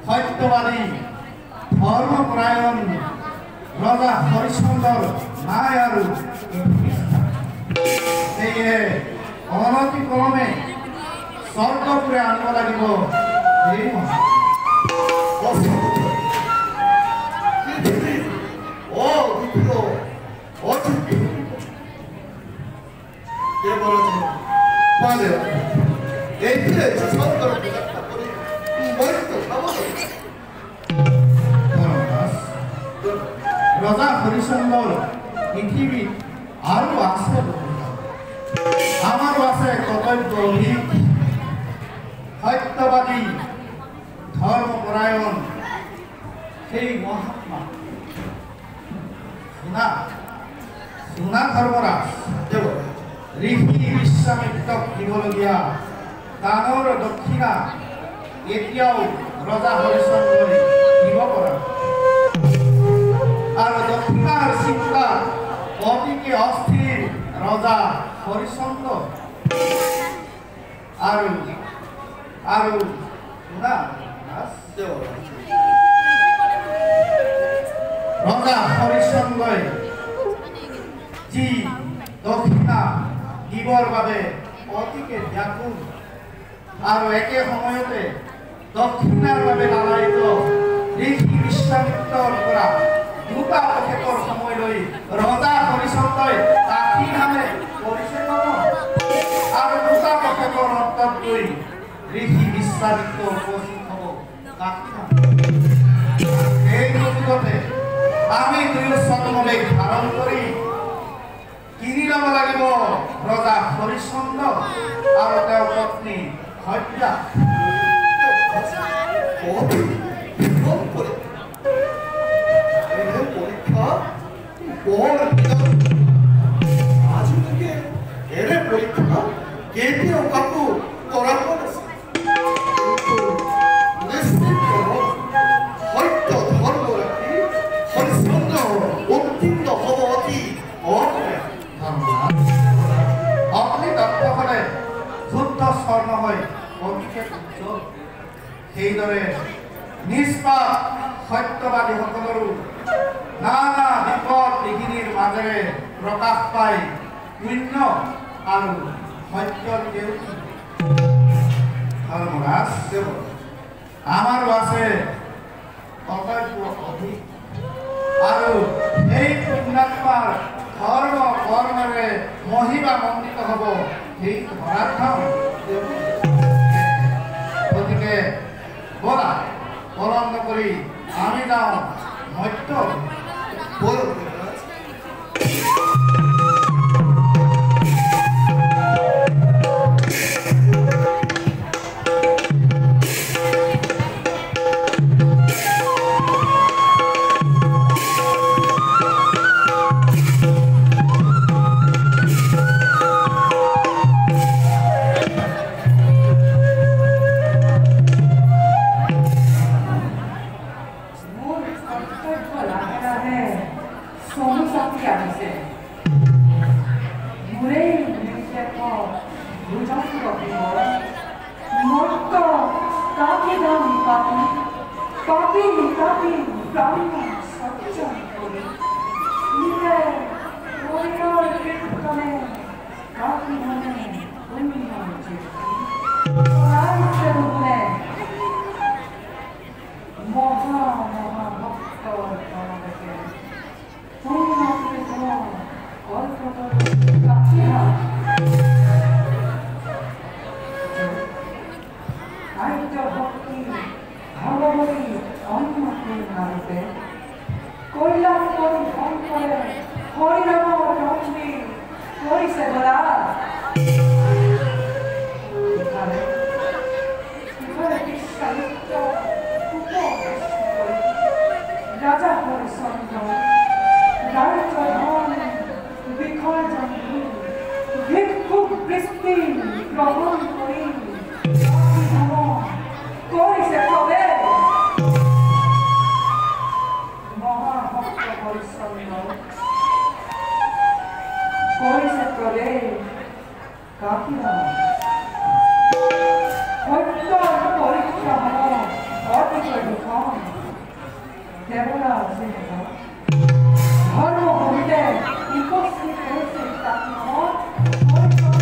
সত্যবাদী ধৰ্মপৰায়ণ ৰজা হৰিশ্চন্দ্ৰ নাই আৰু সেয়ে অনতি ক্ৰমে স্বৰ্গপুৰে আনিব লাগিব। ৰজা হৰিশ্চন্দ্ৰ পৃথিবীত আৰু আছে, আমাৰো আছে কৰ্তব্য অধিক। সত্যবাদী ধৰ্মপৰায়ণ সেই মহাত্মা সোণা ধৰ্মৰাজ ঋষি বিশ্বামিত্ৰক দিবলগীয়া দানৰ দক্ষিণা এতিয়াও ৰজা হৰিশ্চন্দ্ৰই দিব পৰা আৰু দক্ষিণাৰ চিন্তা অতিকে অস্থিৰ ৰজা হৰিশ্চন্দ্ৰ আৰু ৰজা হৰিশ্চন্দ্ৰই যি দক্ষিণা দিবৰ বাবে অতিকে ব্যাকুল আৰু একে সময়তে দক্ষিণাৰ বাবে লালায়িত ঋষি বিশ্বামিত্ৰৰ পৰা দুটা পকেটৰ সময় লৈ ৰজা হৰিশ্চন্দ্ৰই কাঠি নামে কৰিছে আৰু দুটা পকেটৰ অন্তত গৈ ঋষি বিশ্বামিত্ৰ উপস্থিত হ'ব কাঠি নামে। এই যুগতে আমি দুয়ো ছদ্মবেশ ধাৰণ কৰি কিনি ল'ব লাগিব ৰজা হৰিশ্চন্দ্ৰ আৰু তেওঁৰ পত্নী সত্যা। আজিলৈকে এনে পৰীক্ষা কেতিয়াও কাকো কৰা হোৱা নাছিল। সত্য ধৰ্ম ৰাখি হৰিশ্চন্দ্ৰ উত্তীৰ্ণ হ'ব অতি অগ্নি দত্তসকলে শুদ্ধ স্বৰ্ণ হৈ অতিকে উজ্জ্বল। সেইদৰে নিষ্পাপ সত্যবাদীসকলৰো নানা বিপদ বিঘিনিৰ মাজেৰে প্ৰকাশ পাই পুণ্য আৰু সত্যৰ কেউটি। ধৰ্মৰাজ আমাৰো আছে কৰ্তব্য অধিক আৰু এই পুণ্যাত্মাৰ ধৰ্ম কৰ্মেৰে মহিমা মণ্ডিত হ'ব সেই ধৰাধাম। গতিকে বলা পলম নকৰি আমি যাওঁ মধ্য 무례히 내게서 무정수가 되고 뭘까 까기던 까비 라면 석전거리 이제 오히려 일전에 까기하는 운명을 지르기 나이 때문에 뭐하 먹고 떠나게 돈 앞에서 얼굴을 까기하 아이저 먹기 먹어버리 엄마들 나는데 꼴랑꼴이 엉거에 허리라고 정신이 머리 세거라 이번에 비싸 육도 raja for Sandro, right on because of you, give cook pristine, Rahul Kori, Kori se kobe, Maha Bhakta for Sandro, Kori se kobe, Kakira, Hotta Porikya Hara, Article Become. 대보라 오시면서 바로 볼때 이것을 배울 수 있다면 벌써